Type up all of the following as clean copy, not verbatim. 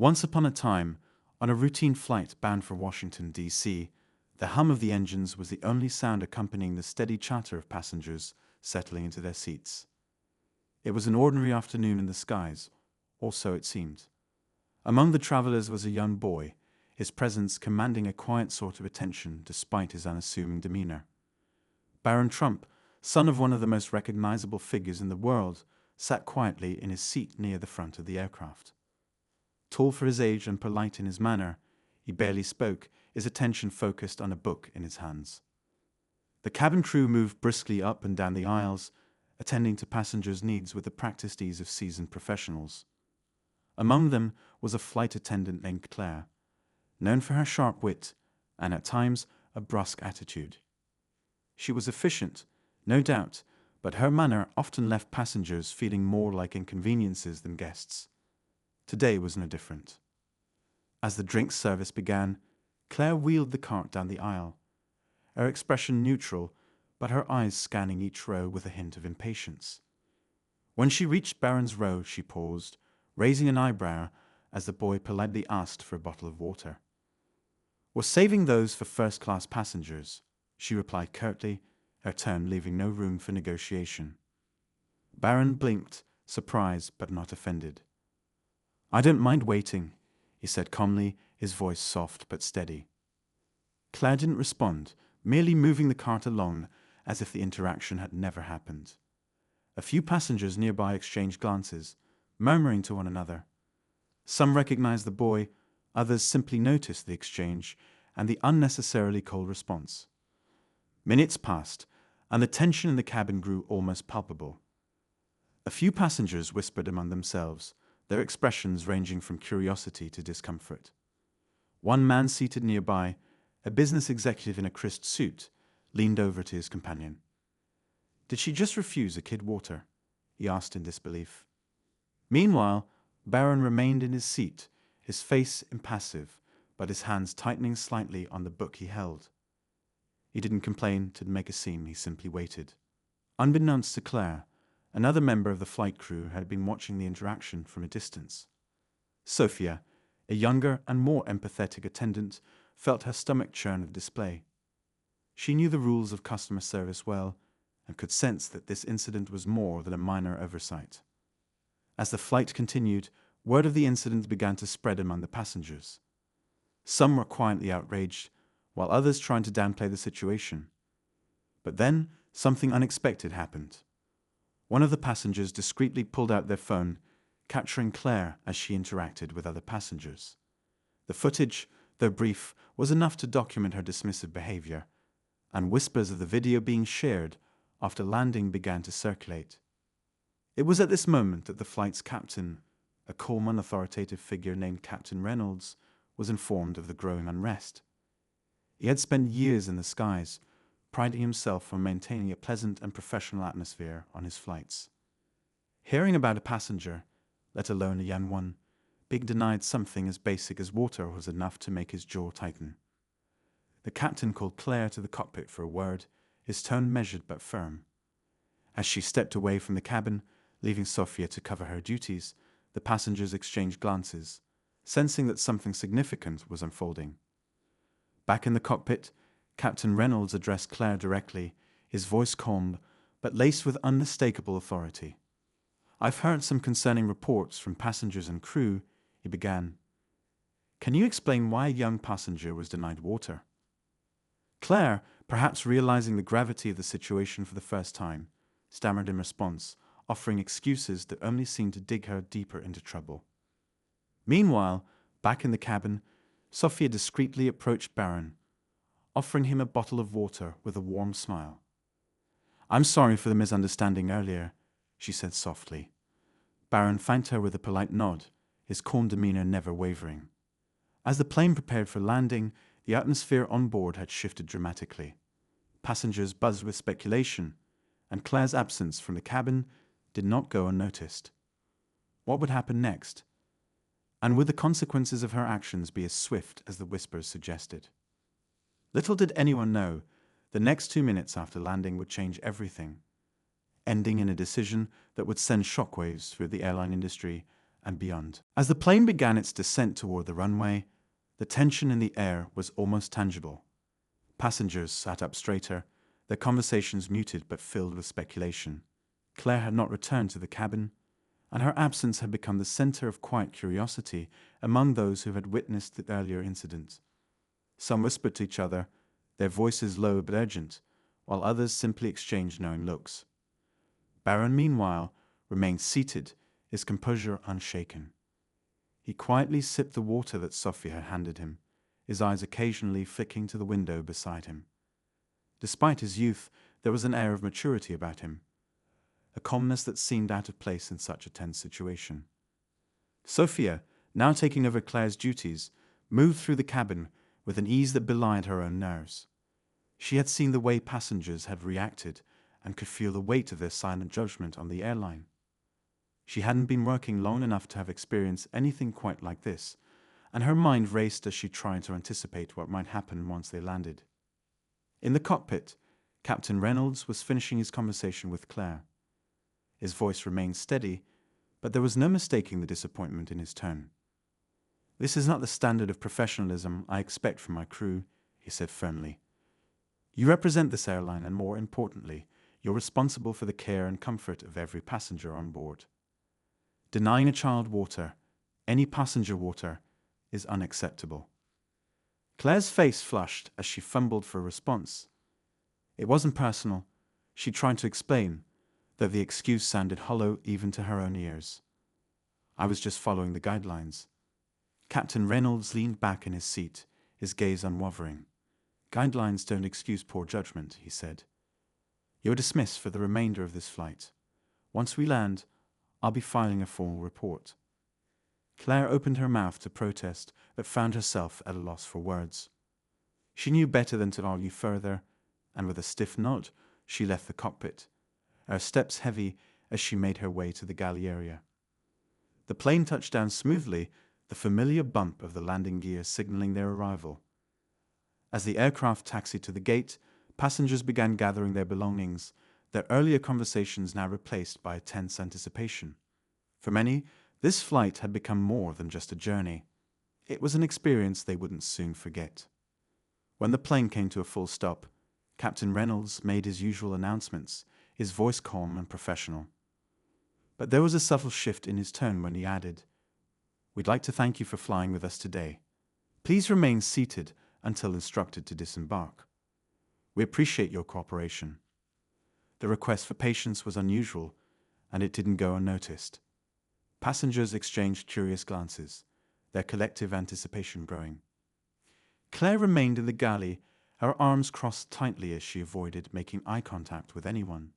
Once upon a time, on a routine flight bound for Washington, D.C., the hum of the engines was the only sound accompanying the steady chatter of passengers settling into their seats. It was an ordinary afternoon in the skies, or so it seemed. Among the travelers was a young boy, his presence commanding a quiet sort of attention despite his unassuming demeanor. Barron Trump, son of one of the most recognizable figures in the world, sat quietly in his seat near the front of the aircraft. Tall for his age and polite in his manner, he barely spoke, his attention focused on a book in his hands. The cabin crew moved briskly up and down the aisles, attending to passengers' needs with the practiced ease of seasoned professionals. Among them was a flight attendant named Claire, known for her sharp wit and at times a brusque attitude. She was efficient, no doubt, but her manner often left passengers feeling more like inconveniences than guests. Today was no different. As the drinks service began, Claire wheeled the cart down the aisle, her expression neutral, but her eyes scanning each row with a hint of impatience. When she reached Barron's row, she paused, raising an eyebrow as the boy politely asked for a bottle of water. "We're saving those for first-class passengers," she replied curtly, her tone leaving no room for negotiation. Barron blinked, surprised but not offended. "I don't mind waiting," he said calmly, his voice soft but steady. Claire didn't respond, merely moving the cart along as if the interaction had never happened. A few passengers nearby exchanged glances, murmuring to one another. Some recognized the boy, others simply noticed the exchange and the unnecessarily cold response. Minutes passed, and the tension in the cabin grew almost palpable. A few passengers whispered among themselves, their expressions ranging from curiosity to discomfort. One man seated nearby, a business executive in a crisp suit, leaned over to his companion. "Did she just refuse a kid water?" he asked in disbelief. Meanwhile, Barron remained in his seat, his face impassive, but his hands tightening slightly on the book he held. He didn't complain, didn't make a scene, he simply waited. Unbeknownst to Claire, another member of the flight crew had been watching the interaction from a distance. Sophia, a younger and more empathetic attendant, felt her stomach churn with display. She knew the rules of customer service well and could sense that this incident was more than a minor oversight. As the flight continued, word of the incident began to spread among the passengers. Some were quietly outraged, while others tried to downplay the situation. But then something unexpected happened. One of the passengers discreetly pulled out their phone, capturing Claire as she interacted with other passengers. The footage, though brief, was enough to document her dismissive behavior, and whispers of the video being shared after landing began to circulate. It was at this moment that the flight's captain, a calm and authoritative figure named Captain Reynolds, was informed of the growing unrest. He had spent years in the skies, priding himself on maintaining a pleasant and professional atmosphere on his flights. Hearing about a passenger, let alone a young one, being denied something as basic as water was enough to make his jaw tighten. The captain called Claire to the cockpit for a word, his tone measured but firm. As she stepped away from the cabin, leaving Sophia to cover her duties, the passengers exchanged glances, sensing that something significant was unfolding. Back in the cockpit, Captain Reynolds addressed Claire directly, his voice calm, but laced with unmistakable authority. "I've heard some concerning reports from passengers and crew," he began. "Can you explain why a young passenger was denied water?" Claire, perhaps realizing the gravity of the situation for the first time, stammered in response, offering excuses that only seemed to dig her deeper into trouble. Meanwhile, back in the cabin, Sophia discreetly approached Barron, offering him a bottle of water with a warm smile. "I'm sorry for the misunderstanding earlier," she said softly. Barron thanked her with a polite nod, his calm demeanor never wavering. As the plane prepared for landing, the atmosphere on board had shifted dramatically. Passengers buzzed with speculation, and Claire's absence from the cabin did not go unnoticed. What would happen next? And would the consequences of her actions be as swift as the whispers suggested? Little did anyone know, the next 2 minutes after landing would change everything, ending in a decision that would send shockwaves through the airline industry and beyond. As the plane began its descent toward the runway, the tension in the air was almost tangible. Passengers sat up straighter, their conversations muted but filled with speculation. Claire had not returned to the cabin, and her absence had become the center of quiet curiosity among those who had witnessed the earlier incident. Some whispered to each other, their voices low but urgent, while others simply exchanged knowing looks. Barron, meanwhile, remained seated, his composure unshaken. He quietly sipped the water that Sophia had handed him, his eyes occasionally flicking to the window beside him. Despite his youth, there was an air of maturity about him, a calmness that seemed out of place in such a tense situation. Sophia, now taking over Claire's duties, moved through the cabin with an ease that belied her own nerves. She had seen the way passengers had reacted and could feel the weight of their silent judgment on the airline. She hadn't been working long enough to have experienced anything quite like this, and her mind raced as she tried to anticipate what might happen once they landed. In the cockpit, Captain Reynolds was finishing his conversation with Claire. His voice remained steady, but there was no mistaking the disappointment in his tone. "This is not the standard of professionalism I expect from my crew," he said firmly. "You represent this airline, and more importantly, you're responsible for the care and comfort of every passenger on board. Denying a child water, any passenger water, is unacceptable." Claire's face flushed as she fumbled for a response. It wasn't personal, she tried to explain, though the excuse sounded hollow even to her own ears. "I was just following the guidelines." Captain Reynolds leaned back in his seat, his gaze unwavering. "Guidelines don't excuse poor judgment," he said. "You're dismissed for the remainder of this flight. Once we land, I'll be filing a formal report." Claire opened her mouth to protest, but found herself at a loss for words. She knew better than to argue further, and with a stiff nod, she left the cockpit, her steps heavy as she made her way to the galley area. The plane touched down smoothly, the familiar bump of the landing gear signaling their arrival. As the aircraft taxied to the gate, passengers began gathering their belongings, their earlier conversations now replaced by a tense anticipation. For many, this flight had become more than just a journey. It was an experience they wouldn't soon forget. When the plane came to a full stop, Captain Reynolds made his usual announcements, his voice calm and professional. But there was a subtle shift in his tone when he added, "We'd like to thank you for flying with us today. Please remain seated until instructed to disembark. We appreciate your cooperation." The request for patience was unusual, and it didn't go unnoticed. Passengers exchanged curious glances, their collective anticipation growing. Claire remained in the galley, her arms crossed tightly as she avoided making eye contact with anyone.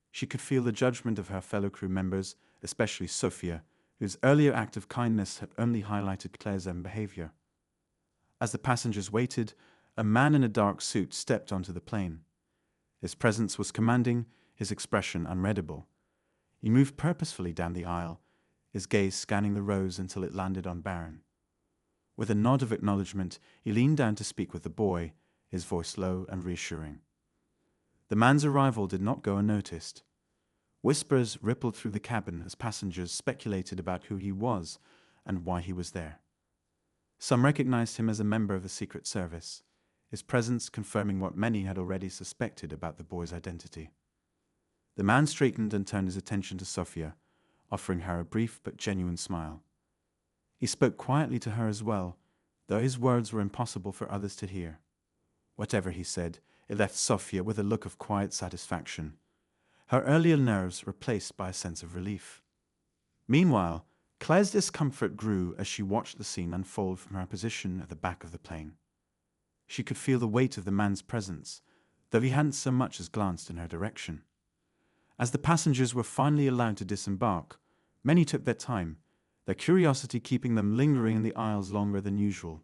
She could feel the judgment of her fellow crew members, especially Sophia, whose earlier act of kindness had only highlighted Claire's own behavior. As the passengers waited, a man in a dark suit stepped onto the plane. His presence was commanding, his expression unreadable. He moved purposefully down the aisle, his gaze scanning the rows until it landed on Barron. With a nod of acknowledgement, he leaned down to speak with the boy, his voice low and reassuring. The man's arrival did not go unnoticed. Whispers rippled through the cabin as passengers speculated about who he was and why he was there. Some recognized him as a member of the Secret Service, his presence confirming what many had already suspected about the boy's identity. The man straightened and turned his attention to Sophia, offering her a brief but genuine smile. He spoke quietly to her as well, though his words were impossible for others to hear. Whatever he said, it left Sophia with a look of quiet satisfaction, her earlier nerves replaced by a sense of relief. Meanwhile, Claire's discomfort grew as she watched the scene unfold from her position at the back of the plane. She could feel the weight of the man's presence, though he hadn't so much as glanced in her direction. As the passengers were finally allowed to disembark, many took their time, their curiosity keeping them lingering in the aisles longer than usual.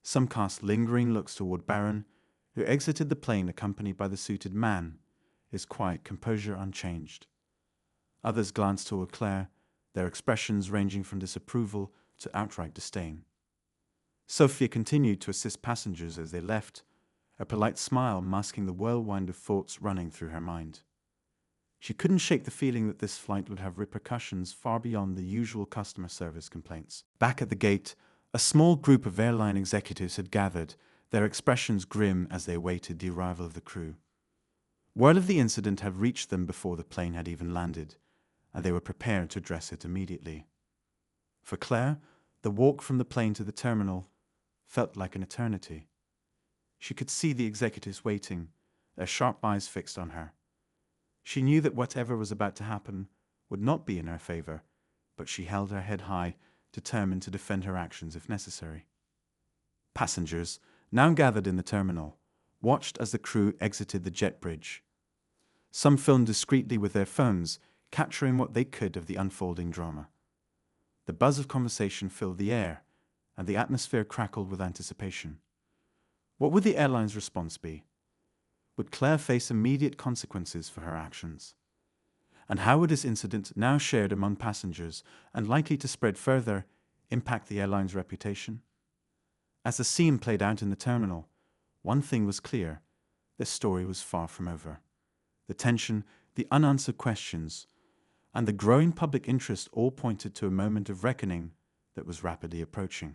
Some cast lingering looks toward Barron, who exited the plane accompanied by the suited man, his quiet composure unchanged. Others glanced toward Claire, their expressions ranging from disapproval to outright disdain. Sophia continued to assist passengers as they left, a polite smile masking the whirlwind of thoughts running through her mind. She couldn't shake the feeling that this flight would have repercussions far beyond the usual customer service complaints. Back at the gate, a small group of airline executives had gathered, their expressions grim as they awaited the arrival of the crew. Word of the incident had reached them before the plane had even landed, and they were prepared to address it immediately. For Claire, the walk from the plane to the terminal felt like an eternity. She could see the executives waiting, their sharp eyes fixed on her. She knew that whatever was about to happen would not be in her favor, but she held her head high, determined to defend her actions if necessary. Passengers, now gathered in the terminal, watched as the crew exited the jet bridge. Some filmed discreetly with their phones, capturing what they could of the unfolding drama. The buzz of conversation filled the air, and the atmosphere crackled with anticipation. What would the airline's response be? Would Claire face immediate consequences for her actions? And how would this incident, now shared among passengers and likely to spread further, impact the airline's reputation? As the scene played out in the terminal, one thing was clear: this story was far from over. The tension, the unanswered questions, and the growing public interest all pointed to a moment of reckoning that was rapidly approaching.